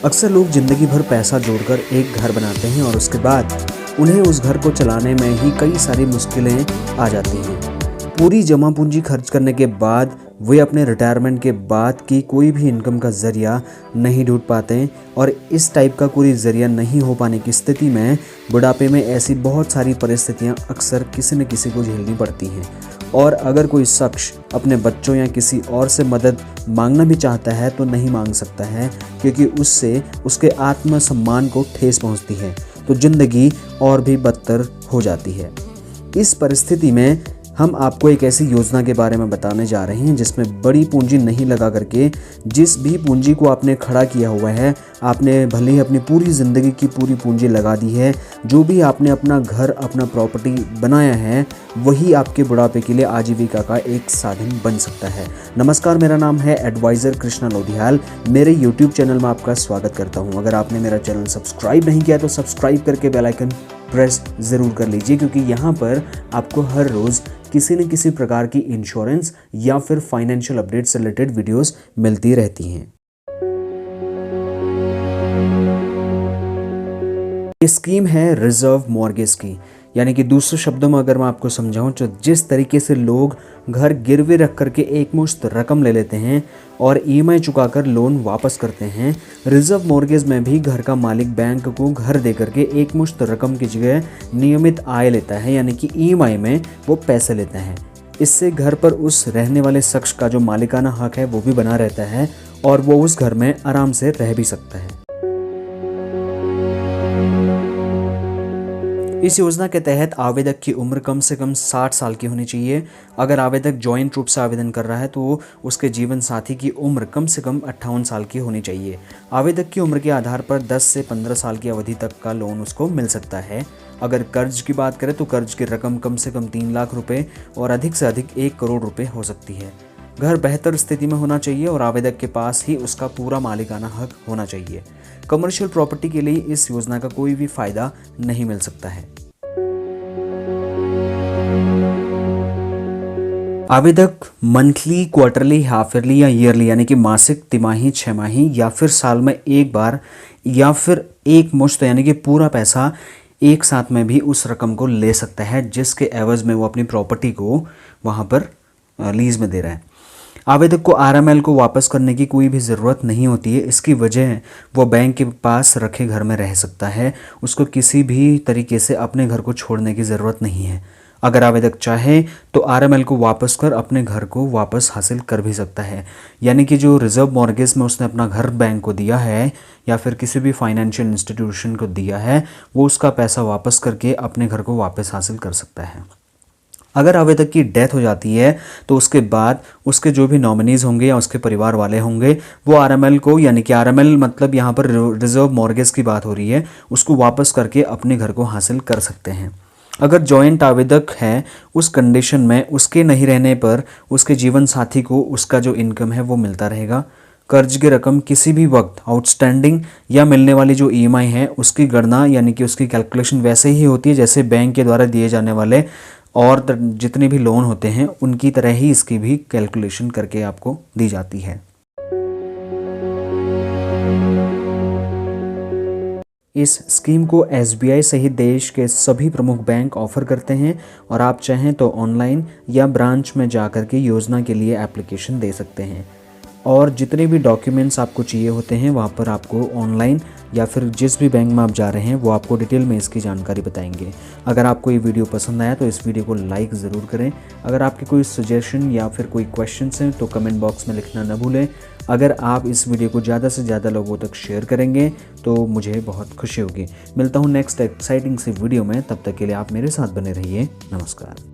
अक्सर लोग जिंदगी भर पैसा जोड़कर एक घर बनाते हैं और उसके बाद उन्हें उस घर को चलाने में ही कई सारी मुश्किलें आ जाती हैं। पूरी जमा पूंजी खर्च करने के बाद वे अपने रिटायरमेंट के बाद की कोई भी इनकम का जरिया नहीं ढूंढ पाते और इस टाइप का कोई जरिया नहीं हो पाने की स्थिति में बुढ़ापे में ऐसी बहुत सारी परिस्थितियां अक्सर किसी न किसी को झेलनी पड़ती हैं। और अगर कोई शख्स अपने बच्चों या किसी और से मदद मांगना भी चाहता है तो नहीं मांग सकता है, क्योंकि उससे उसके आत्मसम्मान को ठेस पहुंचती है तो जिंदगी और भी बदतर हो जाती है। इस परिस्थिति में हम आपको एक ऐसी योजना के बारे में बताने जा रहे हैं जिसमें बड़ी पूंजी नहीं लगा करके जिस भी पूंजी को आपने खड़ा किया हुआ है, आपने भले ही अपनी पूरी ज़िंदगी की पूरी पूंजी लगा दी है, जो भी आपने अपना घर अपना प्रॉपर्टी बनाया है वही आपके बुढ़ापे के लिए आजीविका का एक साधन बन सकता है। नमस्कार, मेरा नाम है एडवाइज़र कृष्णा लोधियाल। मेरे यूट्यूब चैनल में आपका स्वागत करता हूँ। अगर आपने मेरा चैनल सब्सक्राइब नहीं किया तो सब्सक्राइब करके बेल आइकन प्रेस ज़रूर कर लीजिए, क्योंकि यहाँ पर आपको हर रोज़ किसी न किसी प्रकार की इंश्योरेंस या फिर फाइनेंशियल अपडेट से रिलेटेड वीडियोस मिलती रहती हैं। ये स्कीम है रिजर्व मॉर्गेज की, यानी कि दूसरे शब्दों में अगर मैं आपको समझाऊं तो जिस तरीके से लोग घर गिरवे रख करके एक मुश्त रकम ले लेते हैं और ईएमआई चुकाकर लोन वापस करते हैं, रिजर्व मॉर्गेज में भी घर का मालिक बैंक को घर दे करके एक मुश्त रकम की जगह नियमित आय लेता है, यानी कि ईएमआई में वो पैसे लेता है। इससे घर पर उस रहने वाले शख्स का जो मालिकाना हक है वो भी बना रहता है और वो उस घर में आराम से रह भी सकता है। इस योजना के तहत आवेदक की उम्र कम से कम 60 साल की होनी चाहिए। अगर आवेदक जॉइंट रूप से आवेदन कर रहा है तो उसके जीवन साथी की उम्र कम से कम 58 साल की होनी चाहिए। आवेदक की उम्र के आधार पर 10 से 15 साल की अवधि तक का लोन उसको मिल सकता है। अगर कर्ज की बात करें तो कर्ज की रकम कम से कम 3 लाख रुपए और अधिक से अधिक 1 करोड़ रुपए हो सकती है। घर बेहतर स्थिति में होना चाहिए और आवेदक के पास ही उसका पूरा मालिकाना हक होना चाहिए। कमर्शियल प्रॉपर्टी के लिए इस योजना का कोई भी फायदा नहीं मिल सकता है। आवेदक मंथली, क्वार्टरली, हाफ ईयरली या ईयरली यानी कि मासिक, तिमाही, छमाही या फिर साल में एक बार या फिर एक मुश्त यानी कि पूरा पैसा एक साथ में भी उस रकम को ले सकता है जिसके एवज में वो अपनी प्रॉपर्टी को वहाँ पर लीज में दे रहा है। आवेदक को आरएमएल को वापस करने की कोई भी ज़रूरत नहीं होती है। इसकी वजह वो बैंक के पास रखे घर में रह सकता है, उसको किसी भी तरीके से अपने घर को छोड़ने की ज़रूरत नहीं है। अगर आवेदक चाहे तो आरएमएल को वापस कर अपने घर को वापस हासिल कर भी सकता है, यानी कि जो रिजर्व मॉर्गेज में उसने अपना घर बैंक को दिया है या फिर किसी भी फाइनेंशियल इंस्टीट्यूशन को दिया है वो उसका पैसा वापस करके अपने घर को वापस हासिल कर सकता है। अगर आवेदक की डेथ हो जाती है तो उसके बाद उसके जो भी नॉमिनीज होंगे या उसके परिवार वाले होंगे वो आरएमएल को, यानी कि आरएमएल मतलब यहाँ पर रिजर्व मॉर्गेज की बात हो रही है, उसको वापस करके अपने घर को हासिल कर सकते हैं। अगर जॉइंट आवेदक है उस कंडीशन में उसके नहीं रहने पर उसके जीवन साथी को उसका जो इनकम है वो मिलता रहेगा। कर्ज की रकम किसी भी वक्त आउटस्टैंडिंग या मिलने वाली जो ईएमआई है उसकी गणना यानी कि उसकी कैलकुलेशन वैसे ही होती है जैसे बैंक के द्वारा दिए जाने वाले और जितने भी लोन होते हैं उनकी तरह ही इसकी भी कैलकुलेशन करके आपको दी जाती है। इस स्कीम को एसबीआई सहित देश के सभी प्रमुख बैंक ऑफर करते हैं और आप चाहें तो ऑनलाइन या ब्रांच में जाकर के योजना के लिए एप्लीकेशन दे सकते हैं और जितने भी डॉक्यूमेंट्स आपको चाहिए होते हैं वहाँ पर आपको ऑनलाइन या फिर जिस भी बैंक में आप जा रहे हैं वो आपको डिटेल में इसकी जानकारी बताएंगे। अगर आपको ये वीडियो पसंद आया तो इस वीडियो को लाइक ज़रूर करें। अगर आपके कोई सजेशन या फिर कोई क्वेश्चंस हैं तो कमेंट बॉक्स में लिखना न भूलें। अगर आप इस वीडियो को ज़्यादा से ज़्यादा लोगों तक शेयर करेंगे तो मुझे बहुत खुशी होगी। मिलता हूँ नेक्स्ट एक्साइटिंग सी वीडियो में, तब तक के लिए आप मेरे साथ बने रहिए। नमस्कार।